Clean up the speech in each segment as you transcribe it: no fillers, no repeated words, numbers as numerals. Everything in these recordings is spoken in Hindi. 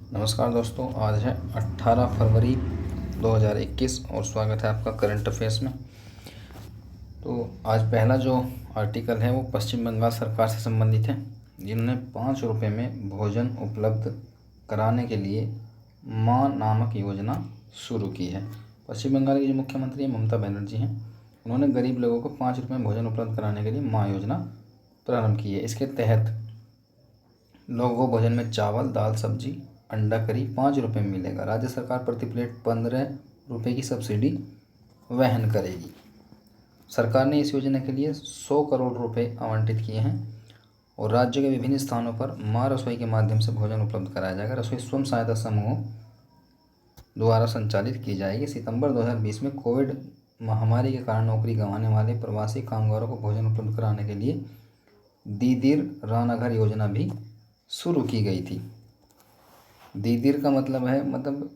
नमस्कार दोस्तों, आज है 18 फरवरी 2021 और स्वागत है आपका करंट अफेयर्स में। तो आज पहला जो आर्टिकल है वो पश्चिम बंगाल सरकार से संबंधित है, जिन्होंने 5 रुपये में भोजन उपलब्ध कराने के लिए माँ नामक योजना शुरू की है। पश्चिम बंगाल की जो मुख्यमंत्री ममता बनर्जी हैं, उन्होंने गरीब लोगों को 5 रुपये में भोजन उपलब्ध कराने के लिए माँ योजना प्रारंभ की है। इसके तहत लोगों को भोजन में चावल, दाल, सब्जी, अंडा करी 5 रुपये में मिलेगा। राज्य सरकार प्रति प्लेट 15 रुपये की सब्सिडी वहन करेगी। सरकार ने इस योजना के लिए 100 करोड़ रुपए आवंटित किए हैं और राज्य के विभिन्न स्थानों पर माँ रसोई के माध्यम से भोजन उपलब्ध कराया जाएगा। रसोई स्वयं सहायता समूह द्वारा संचालित की जाएगी। सितंबर 2020 में कोविड महामारी के कारण नौकरी गंवाने वाले प्रवासी कामगारों को भोजन उपलब्ध कराने के लिए दीदीर रानाघर योजना भी शुरू की गई थी। दीदीर का मतलब है,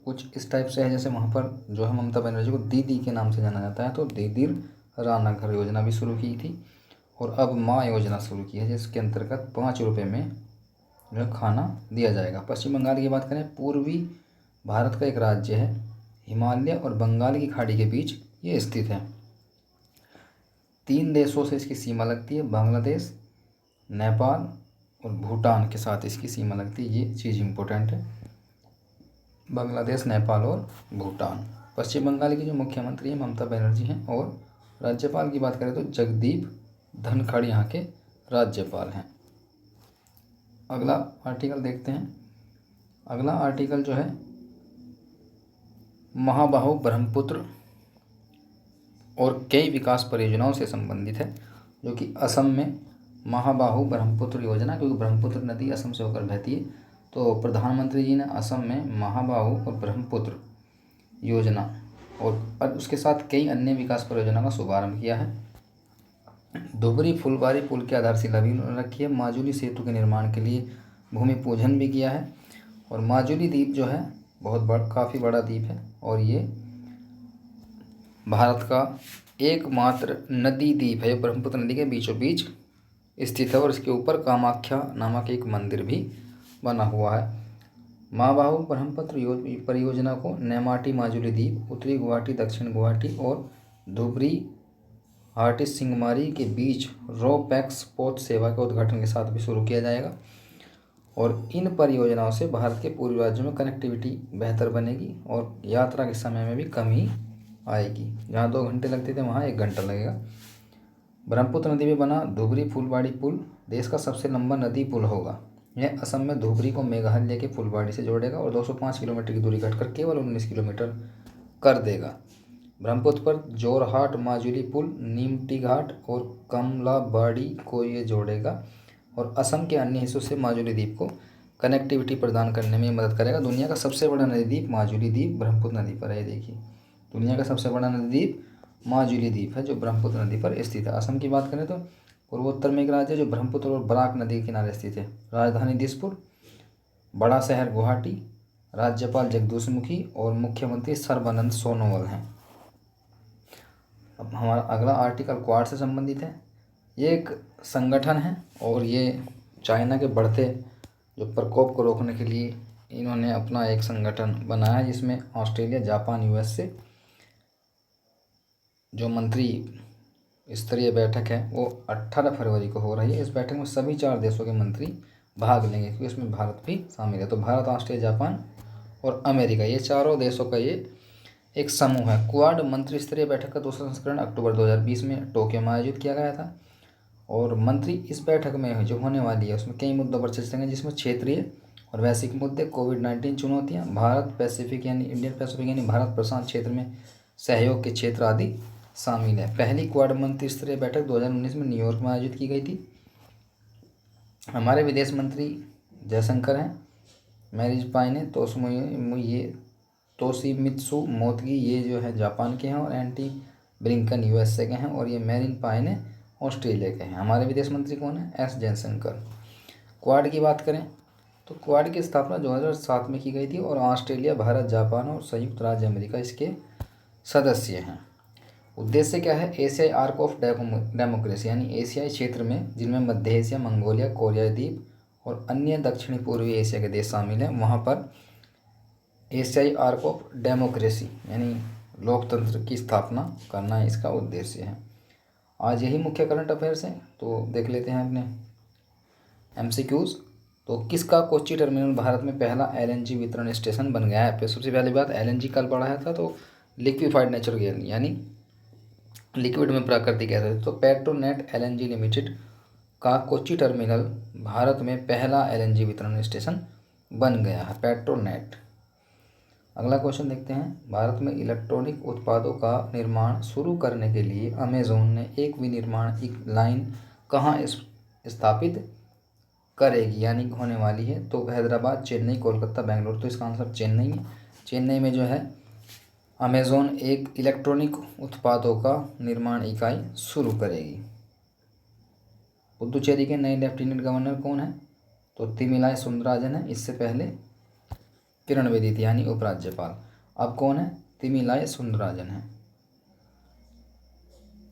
कुछ इस टाइप से है जैसे वहाँ पर जो है ममता बनर्जी को दीदी के नाम से जाना जाता है, तो दीदीर रानाघर योजना भी शुरू की थी और अब माँ योजना शुरू की है, जिसके अंतर्गत 5 रुपये में जो है खाना दिया जाएगा। पश्चिम बंगाल की बात करें, पूर्वी भारत का एक राज्य है, हिमालय और बंगाल की खाड़ी के बीच ये स्थित है। 3 देशों से इसकी सीमा लगती है, बांग्लादेश, नेपाल और भूटान के साथ इसकी सीमा लगती है। ये चीज़ इम्पोर्टेंट है, बांग्लादेश, नेपाल और भूटान। पश्चिम बंगाल की जो मुख्यमंत्री हैं ममता बनर्जी हैं और राज्यपाल की बात करें तो जगदीप धनखड़ यहाँ के राज्यपाल हैं। अगला आर्टिकल देखते हैं। अगला आर्टिकल जो है महाबाहु ब्रह्मपुत्र और कई विकास परियोजनाओं से संबंधित है, जो कि असम में महाबाहु ब्रह्मपुत्र योजना, क्योंकि ब्रह्मपुत्र नदी असम से होकर बहती है, तो प्रधानमंत्री जी ने असम में महाबाहु और ब्रह्मपुत्र योजना और उसके साथ कई अन्य विकास परियोजना का शुभारंभ किया है। धुबरी फुलबारी पुल की आधारशिला भी उन्होंने रखी है। माजुली सेतु के निर्माण के लिए भूमि पूजन भी किया है और माजुली द्वीप जो है काफ़ी बड़ा द्वीप है और ये भारत का एकमात्र नदी द्वीप है, ब्रह्मपुत्र नदी के बीचों बीच स्थित है और इसके ऊपर कामाख्या नामक एक मंदिर भी बना हुआ है। महाबाहु ब्रह्मपुत्र परियोजना को नेमाटी माजुली द्वीप, उत्तरी गुवाहाटी, दक्षिण गुवाहाटी और धुबरी हाटी सिंगमारी के बीच रो पैक्स पोत सेवा के उद्घाटन के साथ भी शुरू किया जाएगा और इन परियोजनाओं से भारत के पूर्वी राज्यों में कनेक्टिविटी बेहतर बनेगी और यात्रा के समय में भी कमी आएगी। जहाँ 2 घंटे लगते थे वहाँ 1 घंटा लगेगा। ब्रह्मपुत्र नदी में बना धुबरी फुलबाड़ी पुल देश का सबसे लंबा नदी पुल होगा। यह असम में धुबरी को मेघालय के फुलबाड़ी से जोड़ेगा और 205 किलोमीटर की दूरी घटकर केवल 19 किलोमीटर कर देगा। ब्रह्मपुत्र पर जोरहाट माजुली पुल, नीमटी घाट और कमलाबाड़ी को ये जोड़ेगा और असम के अन्य हिस्सों से माजुली द्वीप को कनेक्टिविटी प्रदान करने में मदद करेगा। दुनिया का सबसे बड़ा नदी द्वीप माजुली द्वीप ब्रह्मपुत्र नदी पर है। देखिए, दुनिया का सबसे बड़ा नदी द्वीप माजुली द्वीप है जो ब्रह्मपुत्र नदी पर स्थित है। असम की बात करें तो पूर्वोत्तर में एक राज्य है जो ब्रह्मपुत्र और बराक नदी के किनारे स्थित है। राजधानी दिसपुर, बड़ा शहर गुवाहाटी, राज्यपाल जगदीश मुखी और मुख्यमंत्री सर्बानंद सोनोवाल हैं। अब हमारा अगला आर्टिकल क्वाड से संबंधित है। ये एक संगठन है और ये चाइना के बढ़ते जो प्रकोप को रोकने के लिए इन्होंने अपना एक संगठन बनाया है, जिसमें ऑस्ट्रेलिया, जापान, यूएस से जो मंत्री स्तरीय बैठक है वो 18 फरवरी को हो रही है। इस बैठक में सभी 4 देशों के मंत्री भाग लेंगे, क्योंकि इसमें भारत भी शामिल है। तो भारत, ऑस्ट्रेलिया, जापान और अमेरिका, ये चारों देशों का ये एक समूह है। क्वाड मंत्री स्तरीय बैठक का दूसरा संस्करण अक्टूबर 2020 में टोक्यो में आयोजित किया गया था और मंत्री इस बैठक में जो होने वाली है उसमें कई मुद्दों पर चर्चा करेंगे, जिसमें क्षेत्रीय और वैश्विक मुद्दे, कोविड-19 चुनौतियाँ, भारत पैसिफिक यानी इंडियन पैसिफिक यानी भारत प्रशांत क्षेत्र में सहयोग के क्षेत्र आदि शामिल है। पहली क्वाड मंत्री स्तरीय बैठक 2019 में न्यूयॉर्क में आयोजित की गई थी। हमारे विदेश मंत्री जयशंकर हैं, मैरिज पाइने तोशिमित्सु मोतगी ये जो है जापान के हैं और एंटी ब्लिंकन यूएसए के हैं और ये मैरिन पाइने ऑस्ट्रेलिया के हैं। हमारे विदेश मंत्री कौन है? एस जयशंकर। क्वाड की बात करें तो क्वाड की स्थापना 2007 में की गई थी और ऑस्ट्रेलिया, भारत, जापान और संयुक्त राज्य अमेरिका इसके सदस्य हैं। उद्देश्य क्या है? एशियाई आर्क ऑफ डेमोक्रेसी यानी एशियाई क्षेत्र में, जिनमें मध्य एशिया, मंगोलिया, कोरियाई द्वीप और अन्य दक्षिणी पूर्वी एशिया के देश शामिल हैं, वहाँ पर एशियाई आर्क ऑफ डेमोक्रेसी यानी लोकतंत्र की स्थापना करना इसका उद्देश्य है। आज यही मुख्य करंट अफेयर्स हैं, तो देख लेते हैं अपने एमसीक्यूज। तो किसका कोच्चि टर्मिनल भारत में पहला एलएनजी वितरण स्टेशन बन गया है? फिर सबसे पहली बात, एलएनजी कल पढ़ाया था, तो लिक्विफाइड नेचुरल गैस यानी लिक्विड में प्राकृतिक गैस है। तो पेट्रोनेट एलएनजी लिमिटेड का कोच्चि टर्मिनल भारत में पहला एलएनजी वितरण स्टेशन बन गया है, पेट्रोनेट। अगला क्वेश्चन देखते हैं। भारत में इलेक्ट्रॉनिक उत्पादों का निर्माण शुरू करने के लिए अमेज़ॉन ने एक विनिर्माण लाइन कहाँ स्थापित करेगी यानी होने वाली है? तो हैदराबाद, चेन्नई, कोलकाता, बेंगलुरु। तो इसका आंसर चेन्नई है। चेन्नई में जो है अमेज़ॉन एक इलेक्ट्रॉनिक उत्पादों का निर्माण इकाई शुरू करेगी। पुदुचेरी के नए लेफ्टिनेंट गवर्नर कौन है? तो तिमिलाई सुंदरराजन है। इससे पहले किरण बेदी थी यानी उपराज्यपाल। अब कौन है? तिमिलाई सुंदरराजन है।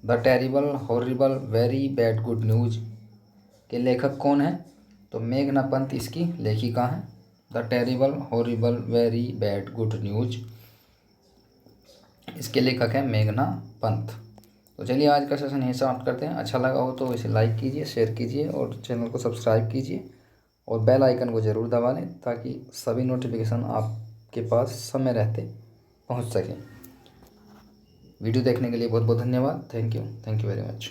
The terrible horrible very bad good news के लेखक कौन है? तो मेघना पंत इसकी लेखिका है। The terrible horrible very bad good news, इसके लेखक है मेघना पंत। तो चलिए आज का सेशन यहीं समाप्त करते हैं। अच्छा लगा हो तो इसे लाइक कीजिए, शेयर कीजिए और चैनल को सब्सक्राइब कीजिए और बेल आइकन को ज़रूर दबा लें ताकि सभी नोटिफिकेशन आपके पास समय रहते पहुंच सकें। वीडियो देखने के लिए बहुत बहुत धन्यवाद। Thank you very much.